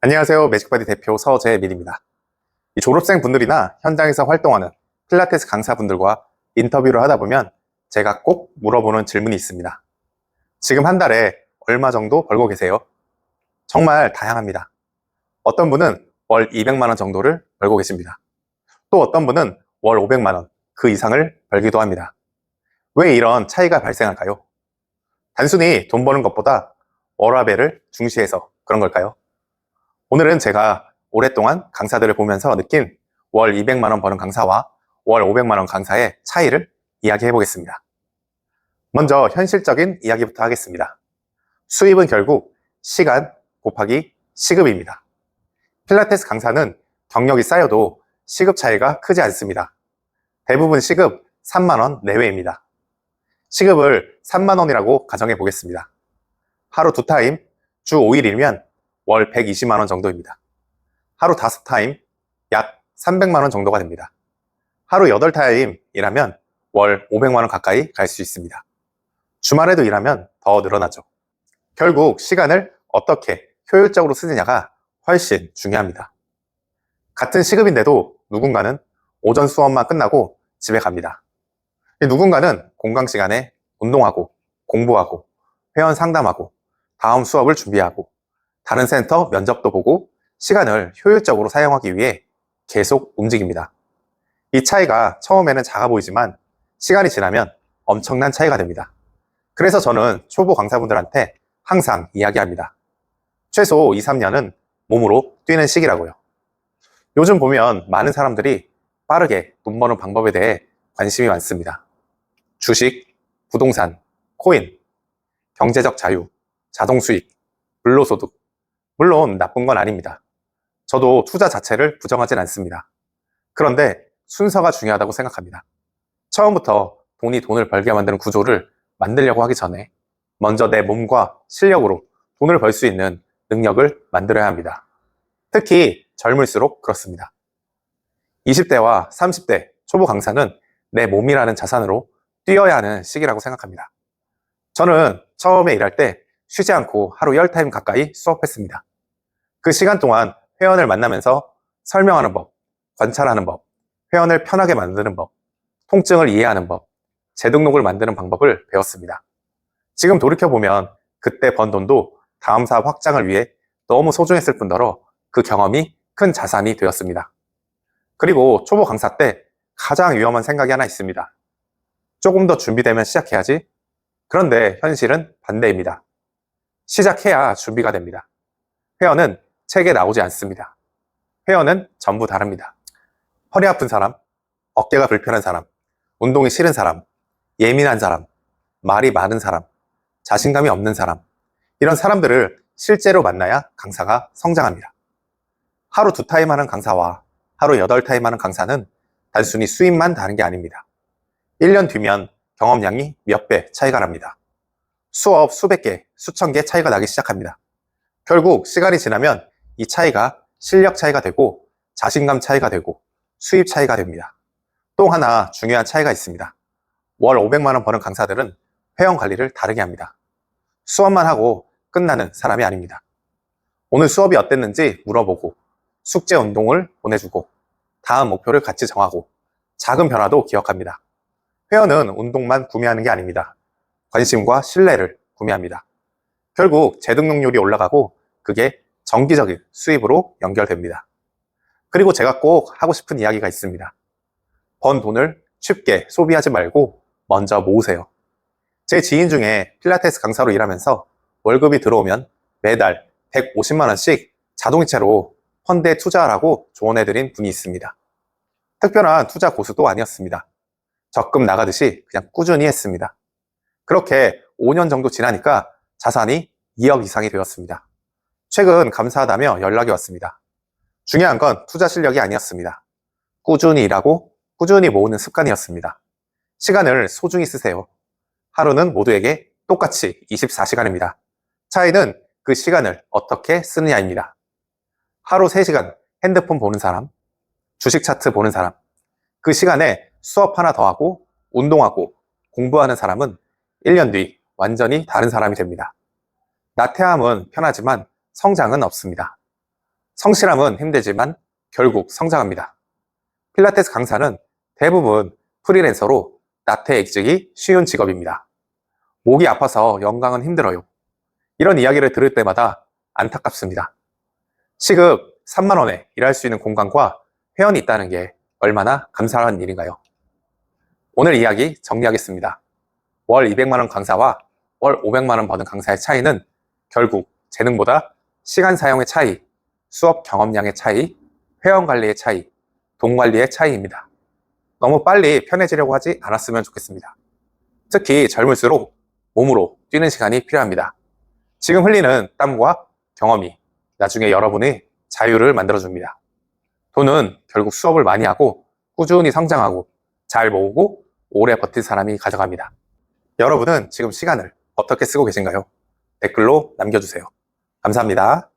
안녕하세요. 매직바디 대표 서재민입니다. 이 졸업생 분들이나 현장에서 활동하는 필라테스 강사분들과 인터뷰를 하다 보면 제가 꼭 물어보는 질문이 있습니다. 지금 한 달에 얼마 정도 벌고 계세요? 정말 다양합니다. 어떤 분은 월 200만 원 정도를 벌고 계십니다. 또 어떤 분은 월 500만 원, 그 이상을 벌기도 합니다. 왜 이런 차이가 발생할까요? 단순히 돈 버는 것보다 워라밸을 중시해서 그런 걸까요? 오늘은 제가 오랫동안 강사들을 보면서 느낀 월 200만 원 버는 강사와 월 500만 원 강사의 차이를 이야기해 보겠습니다. 먼저 현실적인 이야기부터 하겠습니다. 수입은 결국 시간 곱하기 시급입니다. 필라테스 강사는 경력이 쌓여도 시급 차이가 크지 않습니다. 대부분 시급 3만 원 내외입니다. 시급을 3만 원이라고 가정해 보겠습니다. 하루 2타임, 주 5일이면 월 120만 원 정도입니다. 하루 5타임, 약 300만 원 정도가 됩니다. 하루 8타임 일하면 월 500만 원 가까이 갈 수 있습니다. 주말에도 일하면 더 늘어나죠. 결국 시간을 어떻게 효율적으로 쓰느냐가 훨씬 중요합니다. 같은 시급인데도 누군가는 오전 수업만 끝나고 집에 갑니다. 누군가는 공강 시간에 운동하고 공부하고 회원 상담하고 다음 수업을 준비하고 다른 센터 면접도 보고 시간을 효율적으로 사용하기 위해 계속 움직입니다. 이 차이가 처음에는 작아 보이지만 시간이 지나면 엄청난 차이가 됩니다. 그래서 저는 초보 강사분들한테 항상 이야기합니다. 최소 2, 3년은 몸으로 뛰는 시기라고요. 요즘 보면 많은 사람들이 빠르게 돈 버는 방법에 대해 관심이 많습니다. 주식, 부동산, 코인, 경제적 자유, 자동 수익, 불로소득. 물론 나쁜 건 아닙니다. 저도 투자 자체를 부정하진 않습니다. 그런데 순서가 중요하다고 생각합니다. 처음부터 돈이 돈을 벌게 만드는 구조를 만들려고 하기 전에 먼저 내 몸과 실력으로 돈을 벌 수 있는 능력을 만들어야 합니다. 특히 젊을수록 그렇습니다. 20대와 30대 초보 강사는 내 몸이라는 자산으로 뛰어야 하는 시기라고 생각합니다. 저는 처음에 일할 때 쉬지 않고 하루 10타임 가까이 수업했습니다. 그 시간 동안 회원을 만나면서 설명하는 법, 관찰하는 법, 회원을 편하게 만드는 법, 통증을 이해하는 법, 재등록을 만드는 방법을 배웠습니다. 지금 돌이켜보면 그때 번 돈도 다음 사업 확장을 위해 너무 소중했을 뿐더러 그 경험이 큰 자산이 되었습니다. 그리고 초보 강사 때 가장 위험한 생각이 하나 있습니다. 조금 더 준비되면 시작해야지. 그런데 현실은 반대입니다. 시작해야 준비가 됩니다. 회원은 책에 나오지 않습니다. 회원은 전부 다릅니다. 허리 아픈 사람, 어깨가 불편한 사람, 운동이 싫은 사람, 예민한 사람, 말이 많은 사람, 자신감이 없는 사람, 이런 사람들을 실제로 만나야 강사가 성장합니다. 하루 2타임 하는 강사와 하루 8타임 하는 강사는 단순히 수입만 다른 게 아닙니다. 1년 뒤면 경험량이 몇 배 차이가 납니다. 수업 수백 개, 수천 개 차이가 나기 시작합니다. 결국 시간이 지나면 이 차이가 실력 차이가 되고 자신감 차이가 되고 수입 차이가 됩니다. 또 하나 중요한 차이가 있습니다. 월 500만 원 버는 강사들은 회원 관리를 다르게 합니다. 수업만 하고 끝나는 사람이 아닙니다. 오늘 수업이 어땠는지 물어보고 숙제 운동을 보내주고 다음 목표를 같이 정하고 작은 변화도 기억합니다. 회원은 운동만 구매하는 게 아닙니다. 관심과 신뢰를 구매합니다. 결국 재등록률이 올라가고 그게 정기적인 수입으로 연결됩니다. 그리고 제가 꼭 하고 싶은 이야기가 있습니다. 번 돈을 쉽게 소비하지 말고 먼저 모으세요. 제 지인 중에 필라테스 강사로 일하면서 월급이 들어오면 매달 150만 원씩 자동이체로 펀드에 투자하라고 조언해드린 분이 있습니다. 특별한 투자 고수도 아니었습니다. 적금 나가듯이 그냥 꾸준히 했습니다. 그렇게 5년 정도 지나니까 자산이 2억 이상이 되었습니다. 최근 감사하다며 연락이 왔습니다. 중요한 건 투자 실력이 아니었습니다. 꾸준히 일하고 꾸준히 모으는 습관이었습니다. 시간을 소중히 쓰세요. 하루는 모두에게 똑같이 24시간입니다. 차이는 그 시간을 어떻게 쓰느냐입니다. 하루 3시간 핸드폰 보는 사람, 주식 차트 보는 사람, 그 시간에 수업 하나 더 하고 운동하고 공부하는 사람은 1년 뒤 완전히 다른 사람이 됩니다. 나태함은 편하지만 성장은 없습니다. 성실함은 힘들지만 결국 성장합니다. 필라테스 강사는 대부분 프리랜서로 나태익직이 쉬운 직업입니다. 목이 아파서 영광은 힘들어요. 이런 이야기를 들을 때마다 안타깝습니다. 시급 3만 원에 일할 수 있는 공간과 회원이 있다는 게 얼마나 감사한 일인가요? 오늘 이야기 정리하겠습니다. 월 200만 원 강사와 월 500만 원 버는 강사의 차이는 결국 재능보다 시간 사용의 차이, 수업 경험량의 차이, 회원 관리의 차이, 돈 관리의 차이입니다. 너무 빨리 편해지려고 하지 않았으면 좋겠습니다. 특히 젊을수록 몸으로 뛰는 시간이 필요합니다. 지금 흘리는 땀과 경험이 나중에 여러분의 자유를 만들어줍니다. 돈은 결국 수업을 많이 하고 꾸준히 성장하고 잘 모으고 오래 버틴 사람이 가져갑니다. 여러분은 지금 시간을 어떻게 쓰고 계신가요? 댓글로 남겨주세요. 감사합니다.